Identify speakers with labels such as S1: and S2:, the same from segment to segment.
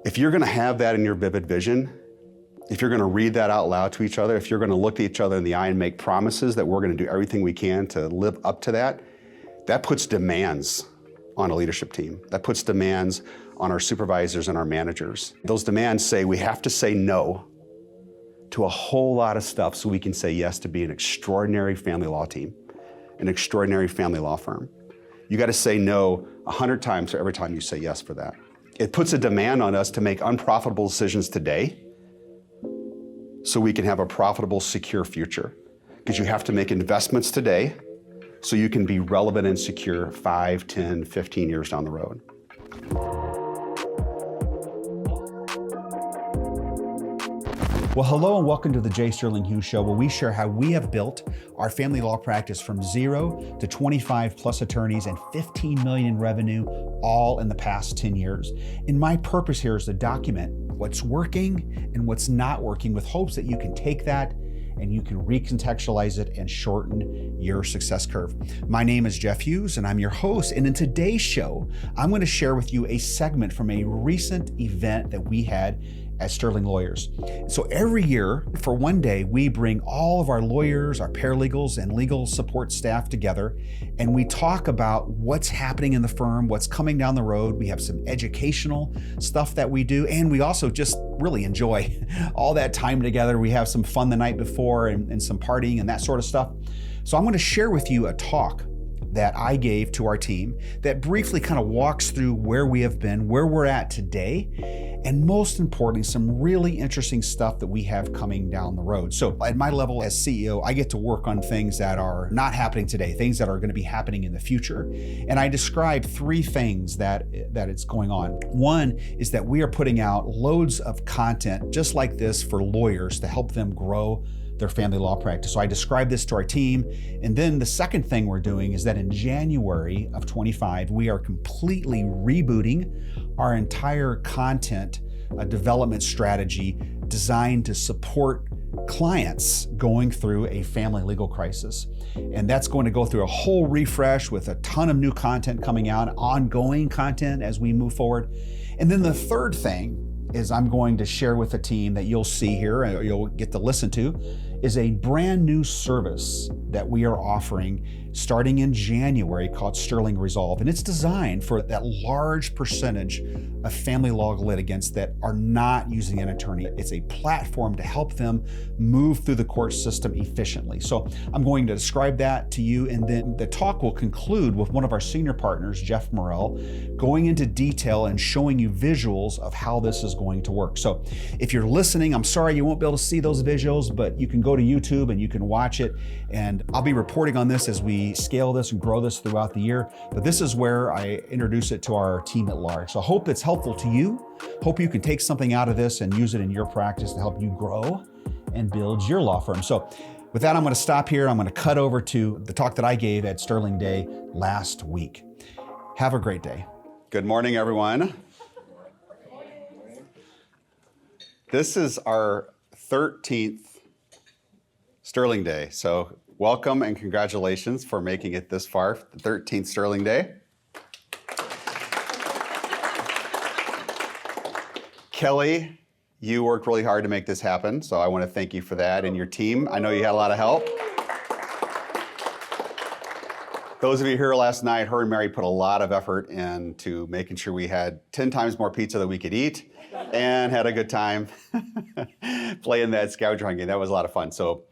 S1: If you're gonna have that in your vivid vision, if you're gonna read that out loud to each other, if you're gonna look at each other in the eye and make promises that we're gonna do everything we can to live up to that, that puts demands on a leadership team. That puts demands on our supervisors and our managers. Those demands say we have to say no to a whole lot of stuff so we can say yes to be an extraordinary family law team, an extraordinary family law firm. You gotta say no 100 times for every time you say yes for that. It puts a demand on us to make unprofitable decisions today so we can have a profitable, secure future. Because you have to make investments today so you can be relevant and secure 5, 10, 15 years down the road.
S2: Well, hello and welcome to the J. Sterling Hughes Show, where we share how we have built our family law practice from 0 to 25 plus attorneys and 15 million in revenue, all in the past 10 years. And my purpose here is to document what's working and what's not working with hopes that you can take that and you can recontextualize it and shorten your success curve. My name is Jeff Hughes and I'm your host. And in today's show, I'm going to share with you a segment from a recent event that we had at Sterling Lawyers. So every year for one day, we bring all of our lawyers, our paralegals, and legal support staff together, and we talk about what's happening in the firm, what's coming down the road. We have some educational stuff that we do, and we also just really enjoy all that time together. We have some fun the night before and some partying and that sort of stuff. So I'm going to share with you a talk that I gave to our team that briefly kind of walks through where we have been, where we're at today, and most importantly, some really interesting stuff that we have coming down the road. So at my level as CEO, I get to work on things that are not happening today, things that are going to be happening in the future. And I describe 3 things that it's going on. One is that we are putting out loads of content just like this for lawyers to help them grow their family law practice. So I described this to our team. And then the second thing we're doing is that in January of 25, we are completely rebooting our entire content development strategy designed to support clients going through a family legal crisis. And that's going to go through a whole refresh with a ton of new content coming out, ongoing content as we move forward. And then the third thing is I'm going to share with the team that you'll see here, or you'll get to listen to, is a brand new service that we are offering starting in January called Sterling Resolve. And it's designed for that large percentage of family law litigants that are not using an attorney. It's a platform to help them move through the court system efficiently. So I'm going to describe that to you, and then the talk will conclude with one of our senior partners, Jeff Morrell, going into detail and showing you visuals of how this is going to work. So if you're listening, I'm sorry you won't be able to see those visuals, but you can go to YouTube and you can watch it. And I'll be reporting on this as we scale this and grow this throughout the year. But this is where I introduce it to our team at large. So I hope it's helpful to you. Hope you can take something out of this and use it in your practice to help you grow and build your law firm. So with that, I'm going to stop here. I'm going to cut over to the talk that I gave at Sterling Day last week. Have a great day.
S1: Good morning, everyone. This is our 13th Sterling Day. So welcome and congratulations for making it this far, the 13th Sterling Day. Kelly, you worked really hard to make this happen, so I want to thank you for that, and your team. I know you had a lot of help. Those of you here last night, her and Mary put a lot of effort into making sure we had 10 times more pizza that we could eat and had a good time playing that scavenger hunt game. That was a lot of fun. So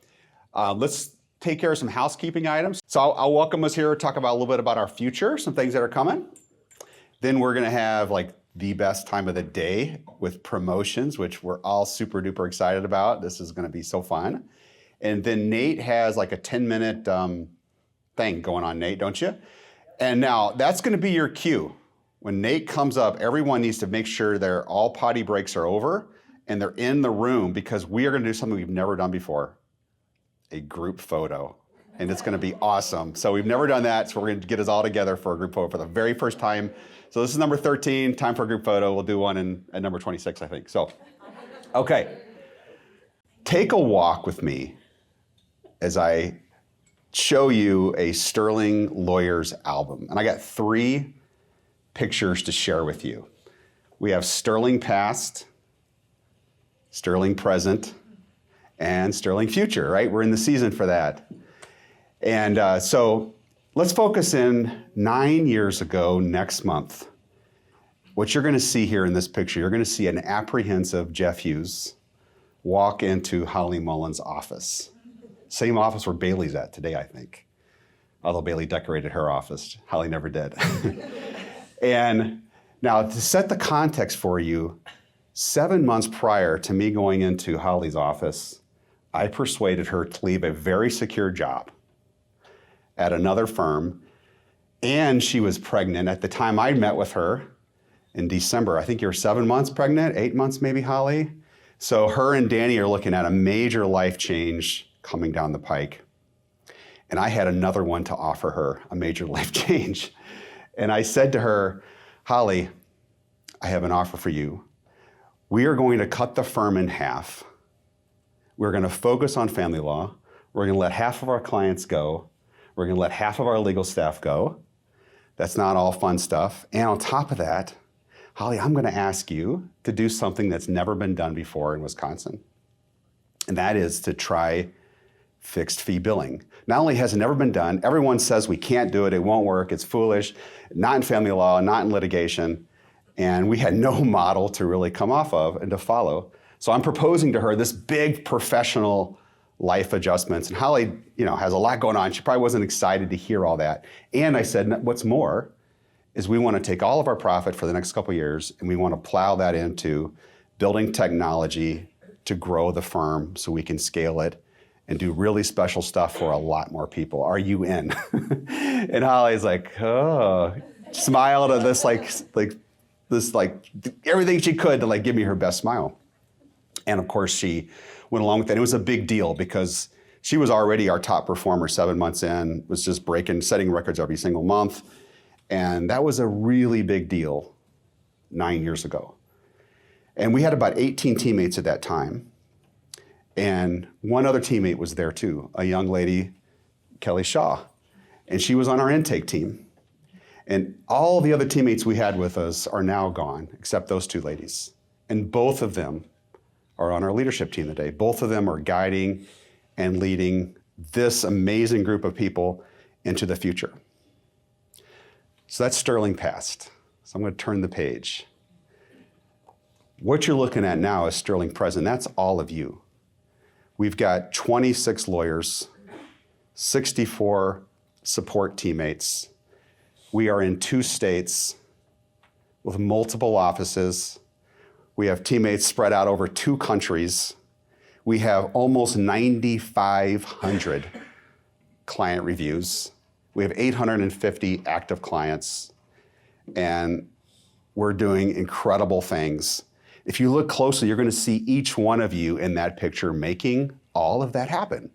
S1: let's take care of some housekeeping items. So I'll welcome us here, talk about a little bit about our future, some things that are coming. Then we're going to have like the best time of the day with promotions, which we're all super duper excited about. This is going to be so fun. And then Nate has like a 10-minute thing going on, Nate, don't you? And now that's going to be your cue. When Nate comes up, everyone needs to make sure their all potty breaks are over and they're in the room, because we are going to do something we've never done before, a group photo. And it's going to be awesome. So we've never done that, so we're going to get us all together for a group photo for the very first time. So this is number 13, time for a group photo. We'll do one at number 26, I think. So, okay. Take a walk with me as I show you a Sterling Lawyers album. And I got 3 pictures to share with you. We have sterling past, sterling present, and sterling future, right? We're in the season for that. And so let's focus in 9 years ago next month. What you're going to see here in this picture, you're going to see an apprehensive Jeff Hughes walk into Holly Mullen's office. Same office where Bailey's at today, I think. Although Bailey decorated her office, Holly never did. And now to set the context for you, 7 months prior to me going into Holly's office, I persuaded her to leave a very secure job at another firm, and she was pregnant. At the time I met with her in December, I think you were 7 months pregnant, 8 months maybe, Holly? So her and Danny are looking at a major life change coming down the pike. And I had another one to offer her, a major life change. And I said to her, Holly, I have an offer for you. We are going to cut the firm in half. We're going to focus on family law. We're going to let half of our clients go. We're going to let half of our legal staff go. That's not all fun stuff. And on top of that, Holly, I'm going to ask you to do something that's never been done before in Wisconsin. And that is to try fixed fee billing. Not only has it never been done, everyone says we can't do it, it won't work, it's foolish, not in family law, not in litigation. And we had no model to really come off of and to follow. So I'm proposing to her this big professional life adjustments. And Holly, has a lot going on. She probably wasn't excited to hear all that. And I said, what's more is we want to take all of our profit for the next couple of years and we want to plow that into building technology to grow the firm so we can scale it and do really special stuff for a lot more people. Are you in? And Holly's like, oh, smiled at this, everything she could to give me her best smile. And of course she went along with that. It was a big deal because she was already our top performer 7 months in, was just setting records every single month. And that was a really big deal 9 years ago. And we had about 18 teammates at that time. And one other teammate was there too, a young lady, Kelly Shaw. And she was on our intake team. And all the other teammates we had with us are now gone, except those two ladies. And both of them are on our leadership team today. Both of them are guiding and leading this amazing group of people into the future. So that's sterling past. So I'm going to turn the page. What you're looking at now is sterling present. That's all of you. We've got 26 lawyers, 64 support teammates. We are in 2 states with multiple offices. We have teammates spread out over 2 countries. We have almost 9,500 client reviews. We have 850 active clients, and we're doing incredible things. If you look closely, you're going to see each one of you in that picture making all of that happen.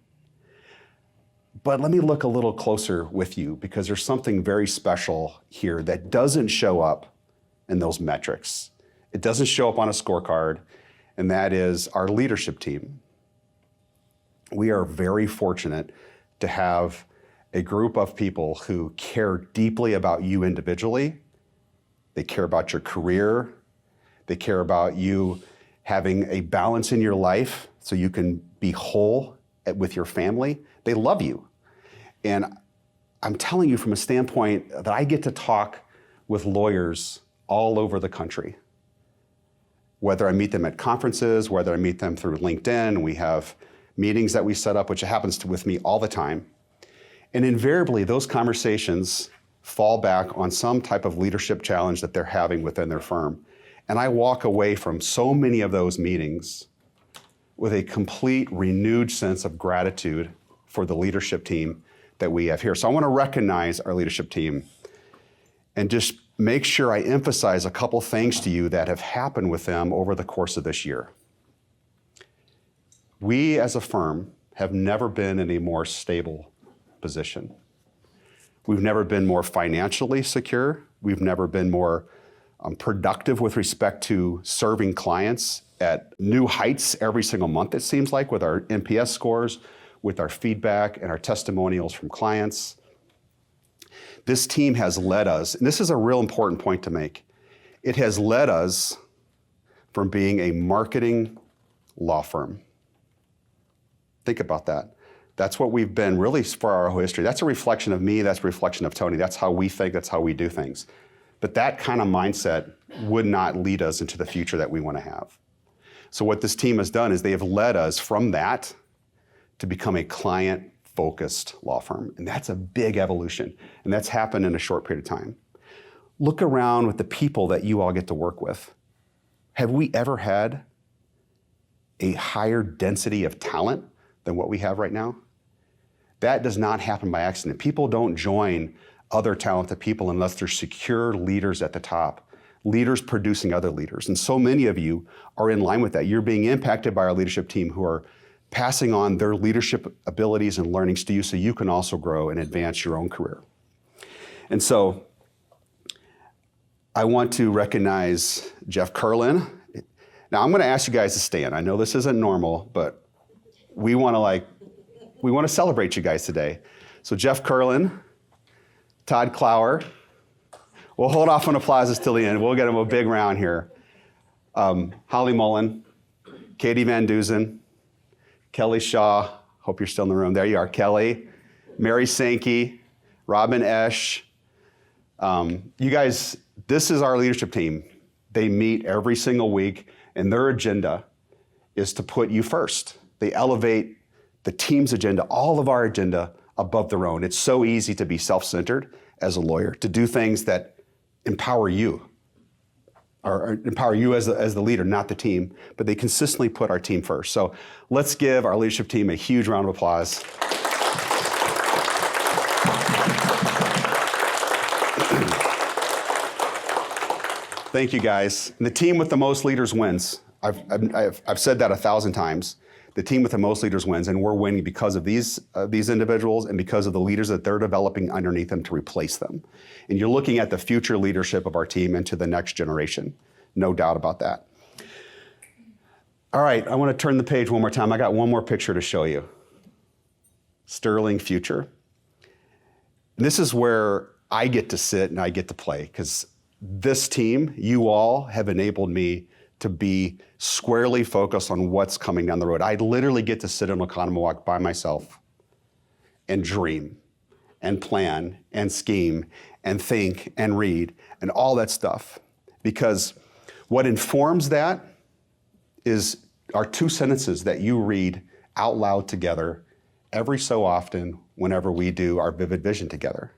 S1: But let me look a little closer with you because there's something very special here that doesn't show up in those metrics. It doesn't show up on a scorecard, and that is our leadership team. We are very fortunate to have a group of people who care deeply about you individually. They care about your career. They care about you having a balance in your life so you can be whole with your family. They love you. And I'm telling you from a standpoint that I get to talk with lawyers all over the country. Whether I meet them at conferences, whether I meet them through LinkedIn, we have meetings that we set up, which happens with me all the time. And invariably, those conversations fall back on some type of leadership challenge that they're having within their firm. And I walk away from so many of those meetings with a complete renewed sense of gratitude for the leadership team that we have here. So I want to recognize our leadership team and just make sure I emphasize a couple things to you that have happened with them over the course of this year. We as a firm have never been in a more stable position. We've never been more financially secure. We've never been more productive with respect to serving clients at new heights every single month, it seems like, with our NPS scores, with our feedback and our testimonials from clients. This team has led us, and this is a real important point to make, It has led us from being a marketing law firm. Think about that. That's what we've been really for our whole history. That's a reflection of me, that's a reflection of Tony. That's how we think, that's how we do things. But that kind of mindset would not lead us into the future that we want to have. So what this team has done is they have led us from that to become a client-focused law firm. And that's a big evolution. And that's happened in a short period of time. Look around with the people that you all get to work with. Have we ever had a higher density of talent than what we have right now? That does not happen by accident. People don't join other talented people unless they're secure leaders at the top, leaders producing other leaders. And so many of you are in line with that. You're being impacted by our leadership team who are passing on their leadership abilities and learnings to you so you can also grow and advance your own career. And so I want to recognize Jeff Curlin. Now I'm going to ask you guys to stand. I know this isn't normal, but we want to celebrate you guys today. So Jeff Curlin, Todd Clower. We'll hold off on applauses till the end. We'll get them a big round here. Holly Mullen, Katie Van Duzen, Kelly Shaw. Hope you're still in the room. There you are, Kelly. Mary Sankey, Robin Esch. You guys, this is our leadership team. They meet every single week, and their agenda is to put you first. They elevate the team's agenda, all of our agenda, above their own. It's so easy to be self-centered as a lawyer, to do things that empower you, or empower you as the leader, not the team, but they consistently put our team first. So let's give our leadership team a huge round of applause. Thank you, guys. And the team with the most leaders wins. I've said that 1,000 times. The team with the most leaders wins, and we're winning because of these individuals and because of the leaders that they're developing underneath them to replace them. And you're looking at the future leadership of our team into the next generation. No doubt about that. All right, I want to turn the page one more time. I got one more picture to show you. Sterling future. And this is where I get to sit and I get to play, because this team, you all have enabled me to be squarely focused on what's coming down the road. I literally get to sit in Oconomowoc by myself and dream and plan and scheme and think and read and all that stuff. Because what informs that is our two sentences that you read out loud together every so often whenever we do our Vivid Vision together,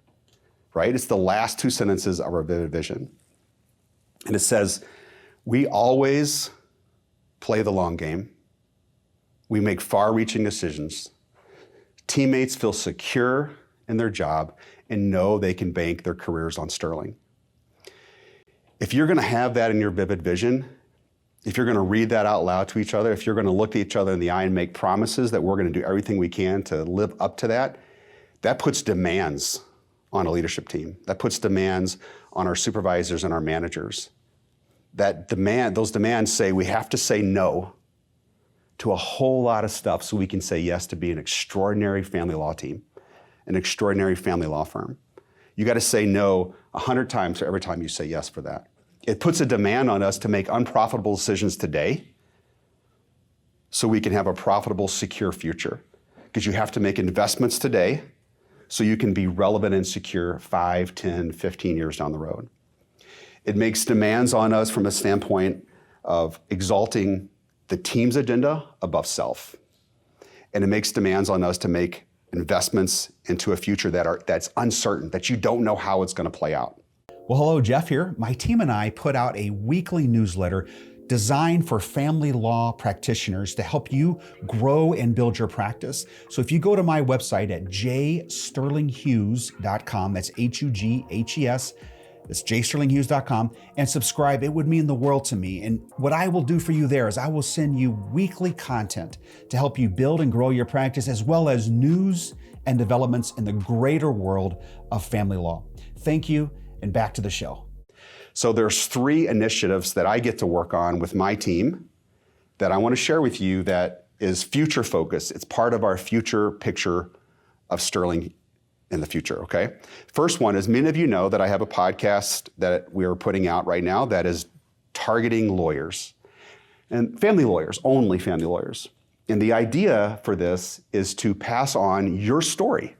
S1: right? It's the last two sentences of our Vivid Vision. And it says, we always play the long game. We make far-reaching decisions. Teammates feel secure in their job and know they can bank their careers on Sterling. If you're going to have that in your Vivid Vision, if you're going to read that out loud to each other, if you're going to look at each other in the eye and make promises that we're going to do everything we can to live up to that, that puts demands on a leadership team. That puts demands on our supervisors and our managers. Those demands say we have to say no to a whole lot of stuff so we can say yes to be an extraordinary family law team, an extraordinary family law firm. You got to say no 100 times for every time you say yes for that. It puts a demand on us to make unprofitable decisions today so we can have a profitable, secure future. Because you have to make investments today so you can be relevant and secure 5, 10, 15 years down the road. It makes demands on us from a standpoint of exalting the team's agenda above self. And it makes demands on us to make investments into a future that's uncertain, that you don't know how it's going to play out.
S2: Well, hello, Jeff here. My team and I put out a weekly newsletter designed for family law practitioners to help you grow and build your practice. So if you go to my website at jsterlinghughes.com, that's Hughes, it's jsterlinghughes.com, and subscribe. It would mean the world to me. And what I will do for you there is I will send you weekly content to help you build and grow your practice, as well as news and developments in the greater world of family law. Thank you, and back to the show.
S1: So there's 3 initiatives that I get to work on with my team that I want to share with you that is future focused. It's part of our future picture of Sterling in the future, okay? First one is, many of you know that I have a podcast that we are putting out right now that is targeting lawyers and family lawyers, only family lawyers. And the idea for this is to pass on your story.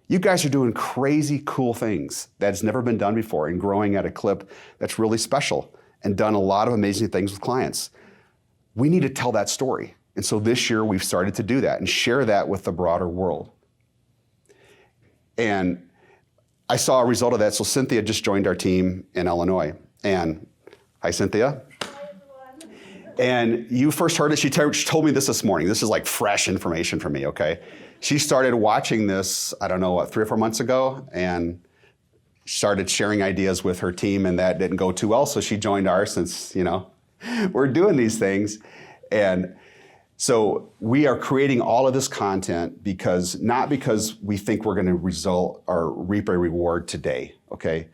S1: You guys are doing crazy cool things that's never been done before and growing at a clip that's really special and done a lot of amazing things with clients. We need to tell that story. And so this year we've started to do that and share that with the broader world. And I saw a result of that. So Cynthia just joined our team in Illinois. And hi, Cynthia. And you first heard it, she told me this morning. This is like fresh information for me, okay? She started watching this, I don't know, what, 3 or 4 months ago, and started sharing ideas with her team, and that didn't go too well, so she joined ours since, we're doing these things. And so we are creating all of this content not because we think we're gonna result or reap a reward today, okay?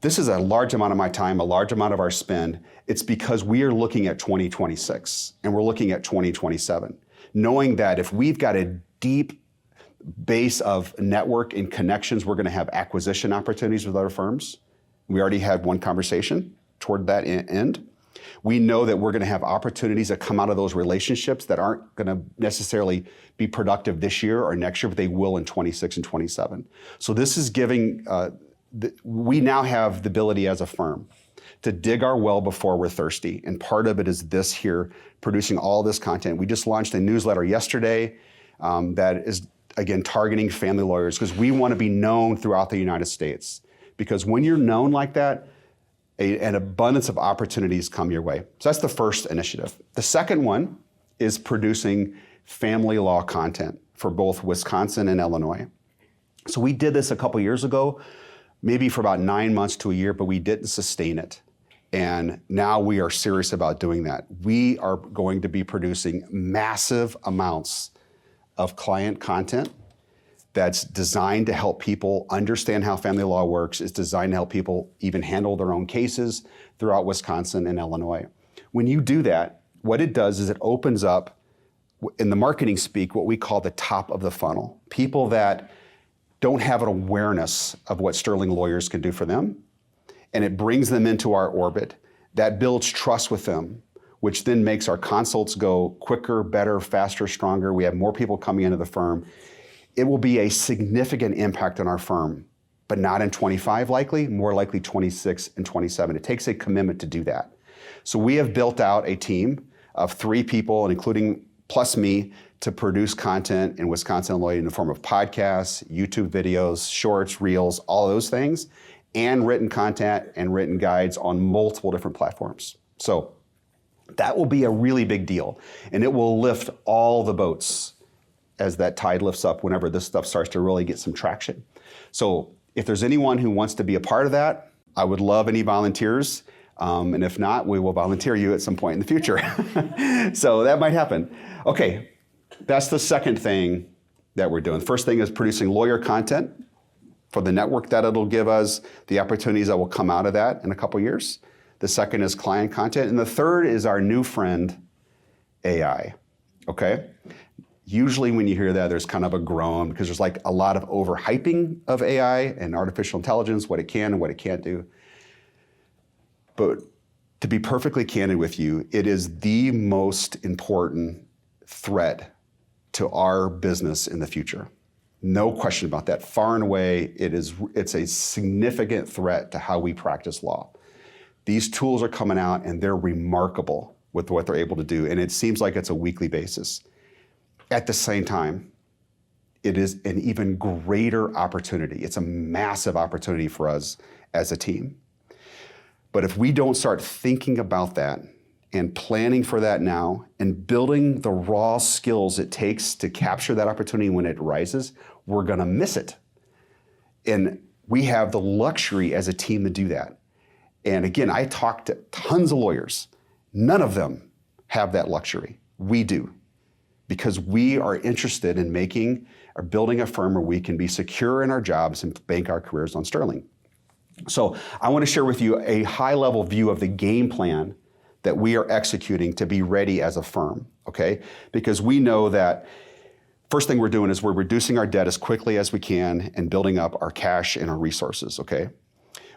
S1: This is a large amount of my time, a large amount of our spend. It's because we are looking at 2026 and we're looking at 2027, knowing that if we've got a deep base of network and connections, we're gonna have acquisition opportunities with other firms. We already had one conversation toward that end. We know that we're gonna have opportunities that come out of those relationships that aren't gonna necessarily be productive this year or next year, but they will in 26 and 27. So this is giving, we now have the ability as a firm to dig our well before we're thirsty. And part of it is this here, producing all this content. We just launched a newsletter yesterday that is, again, targeting family lawyers because we want to be known throughout the United States. Because when you're known like that, an abundance of opportunities come your way. So that's the first initiative. The second one is producing family law content for both Wisconsin and Illinois. So we did this a couple years ago, maybe for about 9 months to a year, but we didn't sustain it. And now we are serious about doing that. We are going to be producing massive amounts of client content that's designed to help people understand how family law works. It's designed to help people even handle their own cases throughout Wisconsin and Illinois. When you do that, what it does is it opens up, in the marketing speak, what we call the top of the funnel. People that don't have an awareness of what Sterling lawyers can do for them, and it brings them into our orbit. That builds trust with them, which then makes our consults go quicker, better, faster, stronger. We have more people coming into the firm. It will be a significant impact on our firm, but not in 25 likely, more likely 26 and 27. It takes a commitment to do that. So we have built out a team of 3 people, and including plus me, to produce content in Wisconsin and Illinois in the form of podcasts, YouTube videos, shorts, reels, all those things, and written content and written guides on multiple different platforms. So that will be a really big deal, and it will lift all the boats as that tide lifts up whenever this stuff starts to really get some traction. So if there's anyone who wants to be a part of that, I would love any volunteers. And if not, we will volunteer you at some point in the future. So that might happen. Okay, that's the second thing that we're doing. The first thing is producing lawyer content for the network that it'll give us, the opportunities that will come out of that in a couple years. The second is client content. And the third is our new friend, AI, okay? Usually when you hear that, there's kind of a groan because there's like a lot of overhyping of AI and artificial intelligence, what it can and what it can't do. But to be perfectly candid with you, it is the most important threat to our business in the future. No question about that. Far and away, it's a significant threat to how we practice law. These tools are coming out and they're remarkable with what they're able to do. And it seems like it's a weekly basis. At the same time, it is an even greater opportunity. It's a massive opportunity for us as a team. But if we don't start thinking about that and planning for that now and building the raw skills it takes to capture that opportunity when it arises, we're gonna miss it. And we have the luxury as a team to do that. And again, I talked to tons of lawyers. None of them have that luxury. We do, because we are interested in making or building a firm where we can be secure in our jobs and bank our careers on Sterling. So I want to share with you a high-level view of the game plan that we are executing to be ready as a firm, okay? Because we know that first thing we're doing is we're reducing our debt as quickly as we can and building up our cash and our resources, okay?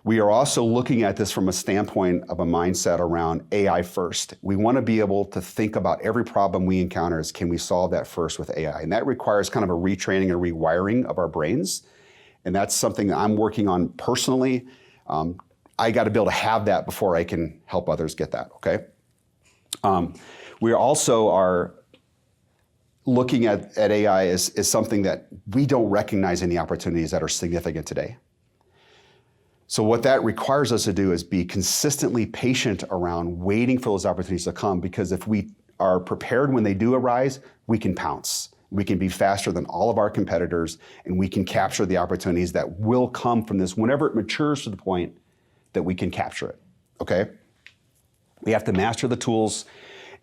S1: We are also looking at this from a standpoint of a mindset around AI first. We want to be able to think about every problem we encounter as can we solve that first with AI? And that requires kind of a retraining and rewiring of our brains. And that's something that I'm working on personally. I got to be able to have that before I can help others get that, okay? We also are looking at AI as something that we don't recognize any opportunities that are significant today. So what that requires us to do is be consistently patient around waiting for those opportunities to come, because if we are prepared when they do arise, we can pounce. We can be faster than all of our competitors, and we can capture the opportunities that will come from this whenever it matures to the point that we can capture it, okay? We have to master the tools.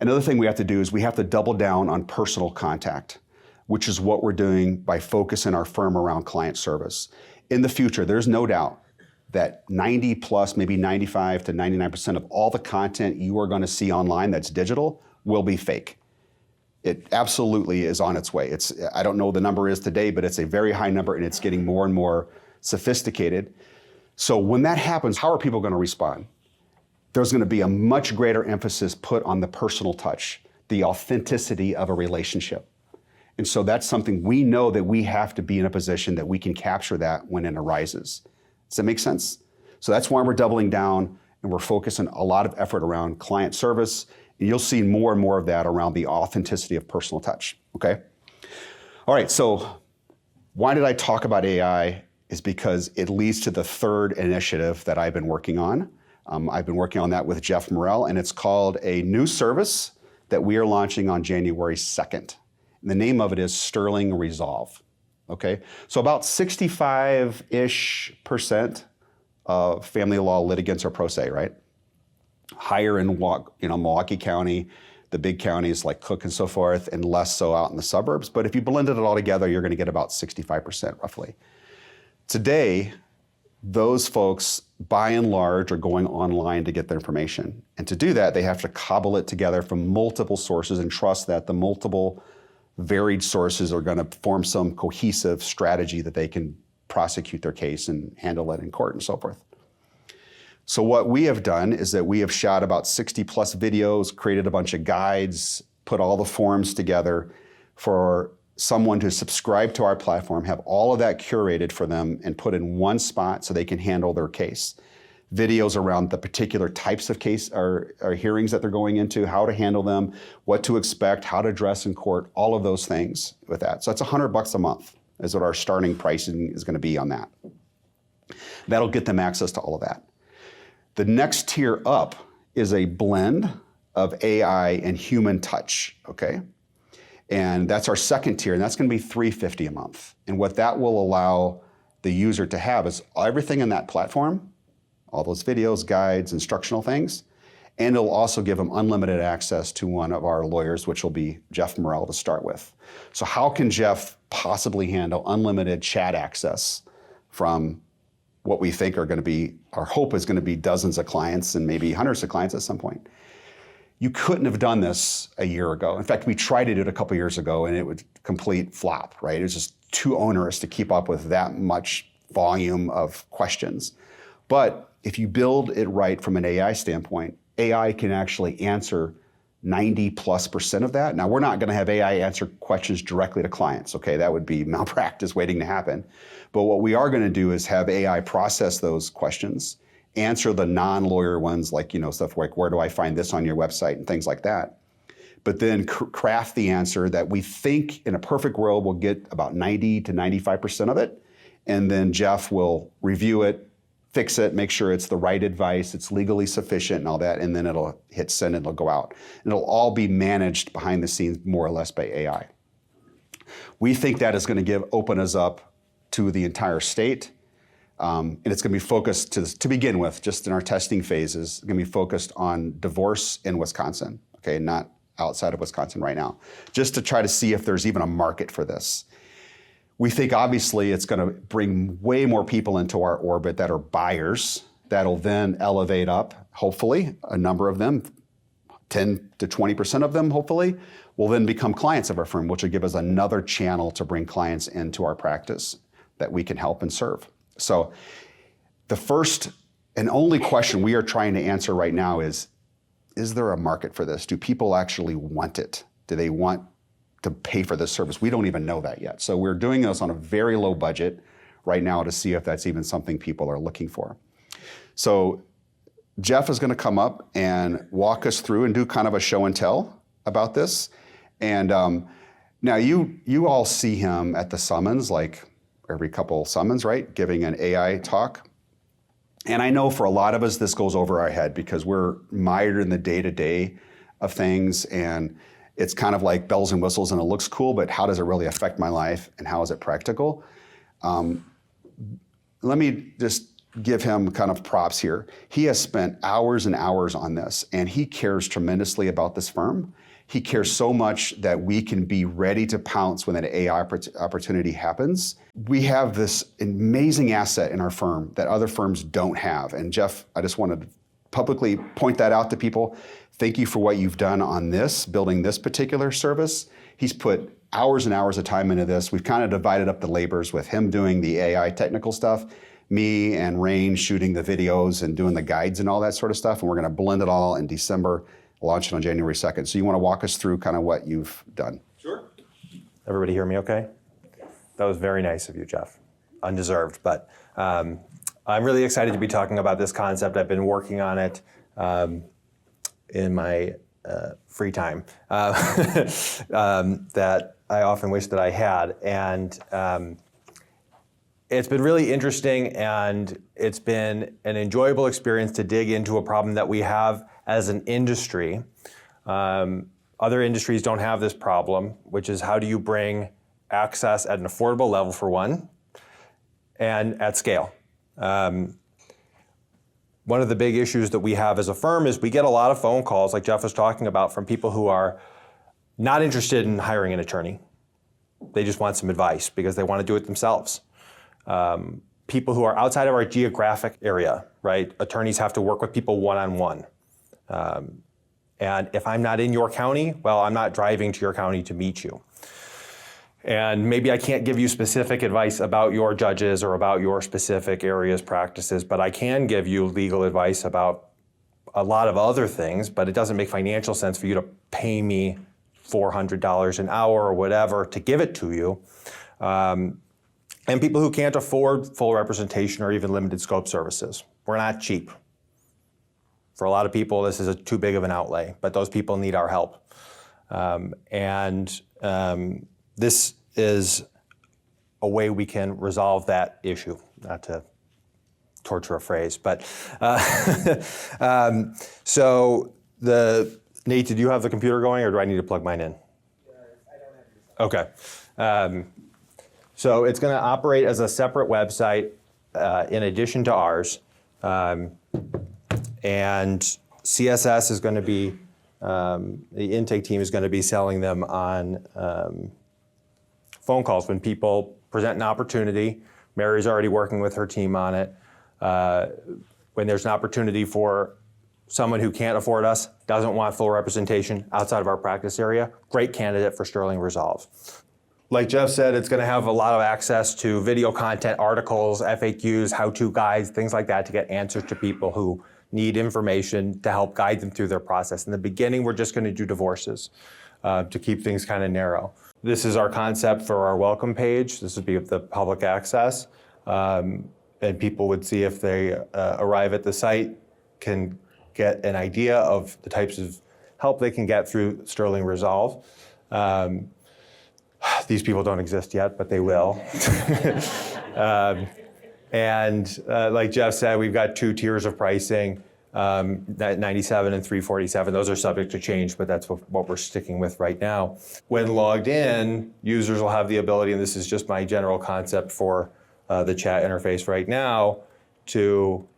S1: Another thing we have to do is we have to double down on personal contact, which is what we're doing by focusing our firm around client service. In the future, there's no doubt that 90 plus, maybe 95 to 99% of all the content you are going to see online that's digital will be fake. It absolutely is on its way. I don't know what the number is today, but it's a very high number, and it's getting more and more sophisticated. So when that happens, how are people going to respond? There's going to be a much greater emphasis put on the personal touch, the authenticity of a relationship. And so that's something we know that we have to be in a position that we can capture that when it arises. Does that make sense? So that's why we're doubling down, and we're focusing a lot of effort around client service. And you'll see more and more of that around the authenticity of personal touch, okay? All right, so why did I talk about AI? Is because it leads to the third initiative that I've been working on. I've been working on that with Jeff Morrell, and it's called a new service that we are launching on January 2nd. And the name of it is Sterling Resolve. Okay, so about 65-ish% of family law litigants are pro se, right? Higher in Milwaukee County, the big counties like Cook and so forth, and less so out in the suburbs. But if you blended it all together, you're going to get about 65% roughly. Today, those folks, by and large, are going online to get their information. And to do that, they have to cobble it together from multiple sources and trust that the multiple varied sources are going to form some cohesive strategy that they can prosecute their case and handle it in court and so forth. So what we have done is that we have shot about 60 plus videos, created a bunch of guides, put all the forms together for someone to subscribe to our platform, have all of that curated for them and put in one spot so they can handle their case. Videos around the particular types of case or hearings that they're going into, how to handle them, what to expect, how to dress in court, all of those things with that. So that's $100 a month is what our starting pricing is going to be on that. That'll get them access to all of that. The next tier up is a blend of AI and human touch, okay? And that's our second tier, and that's going to be $350 a month. And what that will allow the user to have is everything in that platform, all those videos, guides, instructional things, and it'll also give them unlimited access to one of our lawyers, which will be Jeff Morrell to start with. So how can Jeff possibly handle unlimited chat access from what we think are going to be, our hope is going to be dozens of clients and maybe hundreds of clients at some point? You couldn't have done this a year ago. In fact, we tried to do it a couple years ago and it was complete flop, right? It was just too onerous to keep up with that much volume of questions. But if you build it right from an AI standpoint, AI can actually answer 90+% of that. Now, we're not going to have AI answer questions directly to clients, okay? That would be malpractice waiting to happen. But what we are going to do is have AI process those questions, answer the non-lawyer ones like, stuff like, where do I find this on your website and things like that. But then craft the answer that we think in a perfect world will get about 90 to 95% of it. And then Jeff will review it, fix it, make sure it's the right advice, it's legally sufficient and all that, and then it'll hit send and it'll go out. And it'll all be managed behind the scenes more or less by AI. We think that is going to open us up to the entire state. And it's going to be focused to begin with, just in our testing phases, going to be focused on divorce in Wisconsin, okay, not outside of Wisconsin right now, just to try to see if there's even a market for this. We think obviously it's going to bring way more people into our orbit that are buyers that'll then elevate up, hopefully, a number of them, 10 to 20% of them, hopefully, will then become clients of our firm, which will give us another channel to bring clients into our practice that we can help and serve. So the first and only question we are trying to answer right now is there a market for this? Do people actually want it? Do they want to pay for this service? We don't even know that yet. So we're doing this on a very low budget right now to see if that's even something people are looking for. So Jeff is going to come up and walk us through and do kind of a show and tell about this. And now you all see him at the summons, like every couple summons, right? Giving an AI talk. And I know for a lot of us, this goes over our head because we're mired in the day-to-day of things. And it's kind of like bells and whistles and it looks cool, but how does it really affect my life and how is it practical? Let me just give him kind of props here. He has spent hours and hours on this, and he cares tremendously about this firm. He cares so much that we can be ready to pounce when an AI opportunity happens. We have this amazing asset in our firm that other firms don't have. And Jeff, I just wanted to publicly point that out to people. Thank you for what you've done on this, building this particular service. He's put hours and hours of time into this. We've kind of divided up the labors with him doing the AI technical stuff, me and Rain shooting the videos and doing the guides and all that sort of stuff. And we're going to blend it all in December, launch it on January 2nd. So you want to walk us through kind of what you've done?
S3: Sure. Everybody hear me okay? That was very nice of you, Jeff. Undeserved, but I'm really excited to be talking about this concept. I've been working on it in my free time that I often wish that I had. And it's been really interesting, and it's been an enjoyable experience to dig into a problem that we have as an industry. Other industries don't have this problem, which is how do you bring access at an affordable level for one, and at scale. One of the big issues that we have as a firm is we get a lot of phone calls, like Jeff was talking about, from people who are not interested in hiring an attorney. They just want some advice because they want to do it themselves. People who are outside of our geographic area, right? Attorneys have to work with people one-on-one. And if I'm not in your county, well, I'm not driving to your county to meet you. And maybe I can't give you specific advice about your judges or about your specific areas practices, but I can give you legal advice about a lot of other things, but it doesn't make financial sense for you to pay me $400 an hour or whatever to give it to you. And people who can't afford full representation or even limited scope services. We're not cheap. For a lot of people, this is too big of an outlay, but those people need our help. This is a way we can resolve that issue, not to torture a phrase, but so Nate, did you have the computer going or do I need to plug mine in? I don't have yours. Okay. So it's going to operate as a separate website in addition to ours. And CSS is going to be, the intake team is going to be selling them on phone calls when people present an opportunity. Mary's already working with her team on it. When there's an opportunity for someone who can't afford us, doesn't want full representation outside of our practice area, great candidate for Sterling Resolve. Like Jeff said, it's going to have a lot of access to video content, articles, FAQs, how-to guides, things like that to get answers to people who need information to help guide them through their process. In the beginning, we're just going to do divorces to keep things kind of narrow. This is our concept for our welcome page. This would be the public access. And people would see if they arrive at the site, can get an idea of the types of help they can get through Sterling Resolve. These people don't exist yet, but they will. Like Jeff said, we've got 2 tiers of pricing, that 97 and 347. Those are subject to change, but that's what we're sticking with right now. When logged in, users will have the ability, and this is just my general concept for the chat interface right now, to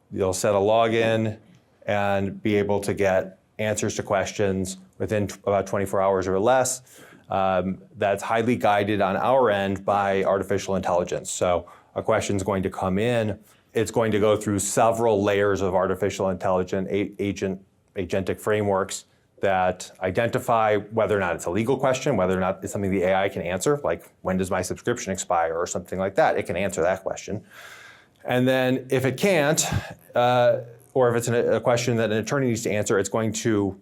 S3: you'll set a login and be able to get answers to questions within about 24 hours or less. That's highly guided on our end by artificial intelligence. So a question is going to come in It's going to go through several layers of artificial intelligence agentic frameworks that identify whether or not it's a legal question, whether or not it's something the AI can answer, like when does my subscription expire or something like that. It can answer that question. And then if it can't, or if it's a question that an attorney needs to answer, it's going to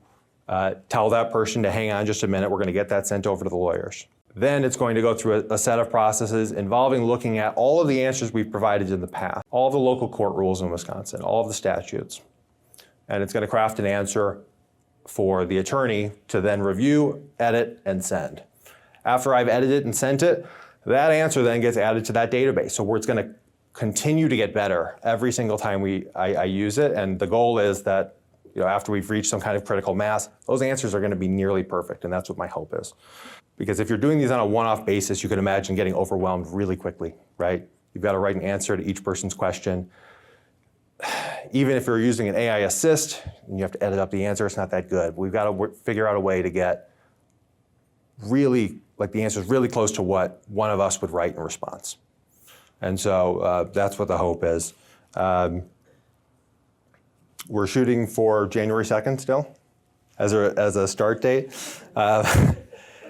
S3: tell that person to hang on just a minute. We're going to get that sent over to the lawyers. Then it's going to go through a set of processes involving looking at all of the answers we've provided in the past, all of the local court rules in Wisconsin, all of the statutes. And it's going to craft an answer for the attorney to then review, edit, and send. After I've edited and sent it, that answer then gets added to that database. So it's going to continue to get better every single time I use it. And the goal is that after we've reached some kind of critical mass, those answers are going to be nearly perfect. And that's what my hope is. Because if you're doing these on a one-off basis, you can imagine getting overwhelmed really quickly, right? You've got to write an answer to each person's question. Even if you're using an AI assist and you have to edit up the answer, it's not that good. We've got to figure out a way to get really, the answers really close to what one of us would write in response. And so that's what the hope is. We're shooting for January 2nd still as a start date.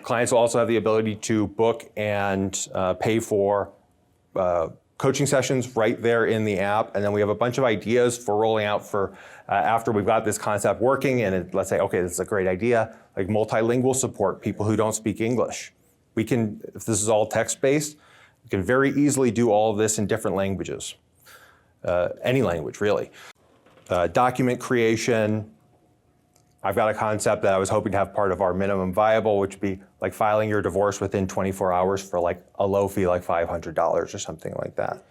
S3: Clients will also have the ability to book and pay for coaching sessions right there in the app. And then we have a bunch of ideas for rolling out for after we've got this concept working and let's say, okay, this is a great idea, like multilingual support, people who don't speak English. We can, if this is all text-based, we can very easily do all of this in different languages, any language really. Document creation. I've got a concept that I was hoping to have part of our minimum viable, which would be like filing your divorce within 24 hours for like a low fee, like $500 or something like that.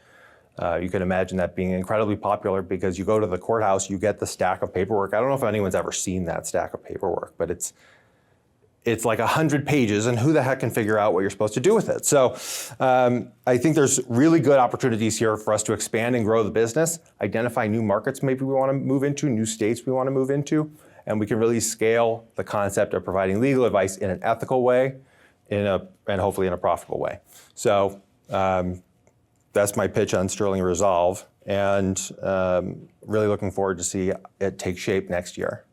S3: You can imagine that being incredibly popular because you go to the courthouse, you get the stack of paperwork. I don't know if anyone's ever seen that stack of paperwork, but it's like 100 pages, and who the heck can figure out what you're supposed to do with it? So I think there's really good opportunities here for us to expand and grow the business, identify new markets maybe we want to move into, new states we want to move into, and we can really scale the concept of providing legal advice in an ethical way, and hopefully in a profitable way. So that's my pitch on Sterling Resolve, and really looking forward to see it take shape next year.